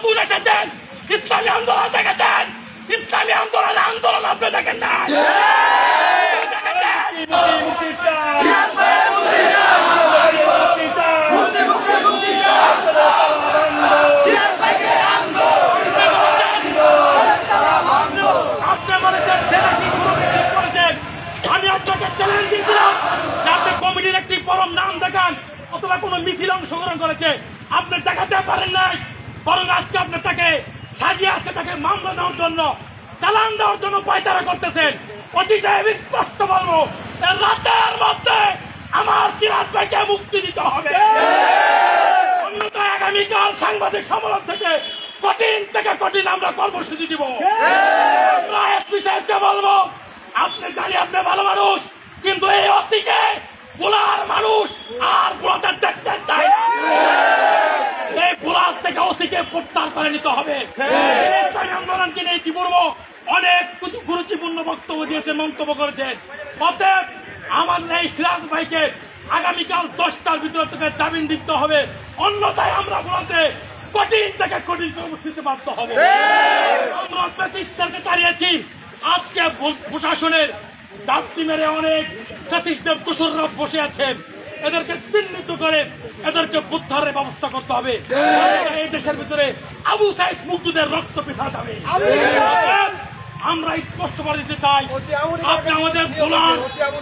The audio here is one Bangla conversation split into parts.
নতুন এসেছেন, ইসলামী আন্দোলন দেখেছেন, ইসলামী আন্দোলন আপনি দেখেন না। কমিটির একটি পরম নাম দেখান অথবা কোন মিছিল অংশগ্রহণ করেছে, আপনি দেখাতে পারেন নাই। বরং আজকে আপনি তাকে সাজিয়ে আজকে তাকে মামলা দেওয়ার জন্য, চালান দেওয়ার জন্য পায়তারা করতেছেন। অতি সাহেব স্পষ্ট বলবো, রাতের মধ্যে আমার সিরাজ ভাইকে মুক্তি দিতে হবে। অন্যথায় আগামীকাল সাংবাদিক সম্মেলন থেকে কঠিন আমরা কর্মসূচি দিব। আমরা এসপি সাহেবকে বলবো, আপনি জানি আপনি ভালো মানুষ, কিন্তু এই ওসিকে ভোলার মানুষ আর ভোলাতে দেখতে চাই। এই ভোলার থেকে ওসিকে প্রত্যাহার করে নিতে হবে। আন্দোলনকে নিয়ে ইতিপূর্ব অনেক কিছু গুরুত্বপূর্ণ বক্তব্য দিয়েছেন, মন্তব্য করেছেন। অতএব আমাদের এই সিরাজ ভাইকে আগামীকাল 10টার ভিতর থেকে জামিন দিতে হবে, অন্যথায় আমরা ভোলাতে কঠিন থেকে কঠিন কর্মসূচিতে বাধ্য হবে। আমরা ফ্যাসিস্টদেরকে তাড়িয়েছি, আজকে প্রশাসনের দাপটি মেরে অনেক ফ্যাসিস্টদের দোসররা বসে আছেন, এদেরকে চিহ্নিত করে এদেরকে প্রত্যাহারের ব্যবস্থা করতে হবে। এই দেশের ভিতরে আবু সাইদ মুক্তিদের রক্ত পিঠা যাবে। আমরা স্পষ্ট করে দিতে চাই, আপনি আমাদের বলার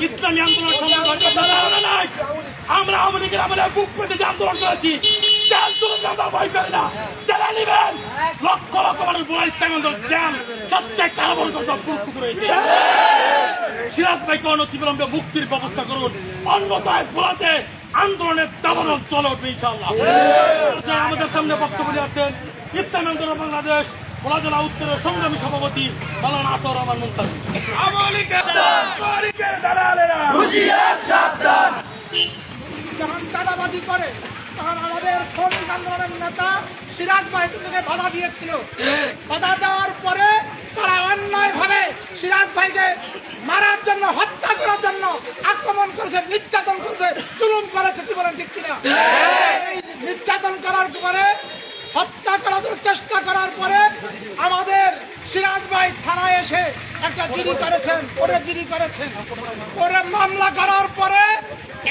ইসলামী আন্দোলন সম্পর্কে ধারণা নাই। আমরা আওয়ামী লীগের আমাদের বুক পেতে যে আন্দোলন করেছি, ভয় করে না, জেলে নিবেন। লক্ষ লক্ষ মানুষ বলার ইসলামী আন্দোলন জেল সবচেয়ে কারাবরণ করেছে। সিরাজ ভাইকে অনতিবিলম্বে মুক্তির ব্যবস্থা করুন, অন্যথায় ভোলাতে আন্দোলনের দাবানল চলে উঠবে ইনশাআল্লাহ। আমাদের সামনে বক্তব্য নিয়ে আসছেন ইসলামী আন্দোলন বাংলাদেশ ভোলা জেলা উত্তরের সংগ্রামী সভাপতি মাওলানা আতর রহমান মুনতাজি। যখন চাঁদাবাজি করে তখন আমাদের শ্রমিক আন্দোলনের নেতা সিরাজ ভাই থেকে বাধা দিয়েছিল। বাধা দেওয়ার পরে তারা অন্যায় ভাবে সিরাজ ভাইকে মারার জন্য, হত্যা করার জন্য আক্রমণ করেছে, নির্যাতন করেছে, জুলুম করেছে। কি বলেন ঠিক কিনা? নির্যাতন করার পরে, হত্যা করার চেষ্টা করার পরে আমাদের সিরাজ ভাই থানায় এসে একটা জিডি করেছেন, করে মামলা করার পরে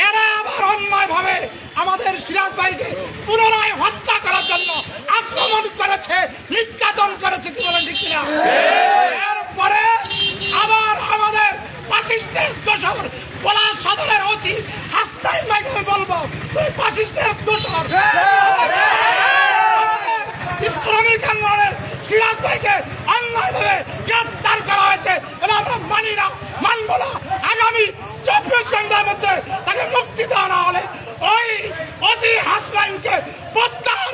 এরা আবার অন্যায় ভাবে আমাদের সিরাজ ভাইকে পুনরায় হত্যা করার জন্য আক্রমণ করেছে, নির্যাতন করেছে। কি বলেন ঠিক কিনা? এরপরে আবার আমাদের ফাসিস্টের দোষর বলা সদরের ওসি হাসনাইন ভাইকে আমি বলবো, তুই ফাসিস্টের দোষর। ইসলামিক আন্দোলনের সিরাজ ভাইকে অন্যায়ভাবে গ্রেফতার করা হয়েছে, এটা আমরা মানি না, মানব না। আগামী 24 ঘন্টার মধ্যে তাকে মুক্তি দেওয়া না হলে ওই ওসি হাসনাইনকে প্রত্যাহার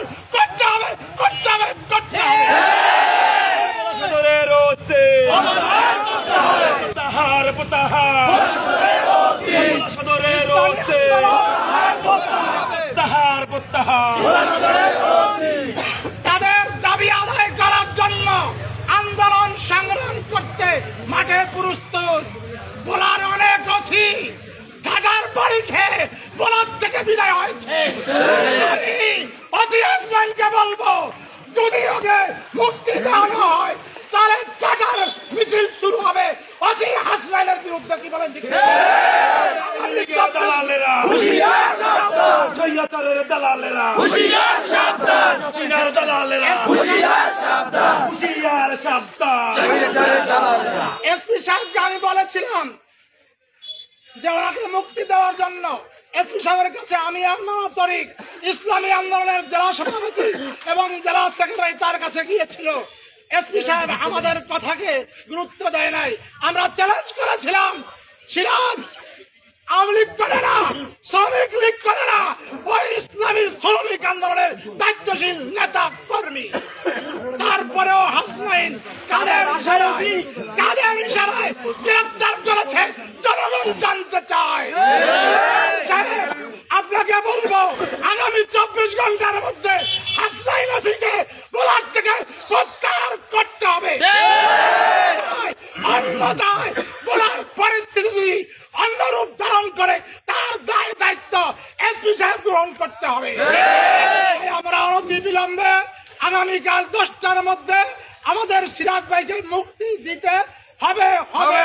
করতে হবে। তাদের দাবি আদায় করার জন্য আন্দোলন সংগ্রাম করতে মাঠে প্রস্তুত। বলার অনেক ওসি ঢাকার বাড়ি খেয়ে বলার থেকে বিদায় হয়েছে। ওসি হাসনাইনকে বলবো, যদি ওকে মুক্তি দেওয়া না হয় তাহলে ঢাকার মিছিল শুরু হবে ওসি হাসনাইনের বিরুদ্ধে। কি বলেন ঠিক? দালালেরা হুঁশিয়ার সাবধান, সৈয়দারের দালালেরা হুঁশিয়ার সাবধান, সিনার দালালেরা হুঁশিয়ার সাবধান, হুঁশিয়ার সাবধান, সৈয়দারের দালালেরা। এসপি সাহেবকে আমি বলেছিলাম যে ওনাকে মুক্তি দেওয়ার জন্য এসপি সাহেবের কাছে আমি তরিক ইসলামী আন্দোলনের জেলা সভাপতি এবং জেলা সেক্রেটারি তার কাছে গিয়েছিল। এসপি সাহেব আমাদের কথাকে গুরুত্ব দেয় নাই। আমরা চ্যালেঞ্জ করেছিলাম, সিরাজ আওয়ামী লীগ করে না, শ্রমিক লীগ করে না, ওই ইসলামী শ্রমিক আন্দোলনের দায়িত্বশীল নেতা কর্মী। তারপরেও হাসনাইন কাদের ইশারায় গ্রেফতার করেছে জনগণ জানতে চায়। আপনাকে বলবো, আগামী 24 ঘন্টার মধ্যে হাসনাইন ওসিকে বলার থেকে প্রত্যাহার করতে হবে। অন্যথায় বলার পরিস্থিতি যদি অন্য রূপ ধারণ করে তার দায়িত্ব এসপি সাহেব গ্রহণ করতে হবে। আমরা অনতি বিলম্বে আগামী আগামীকাল 10টার মধ্যে আমাদের সিরাজ ভাইকে মুক্তি দিতে হবে হবে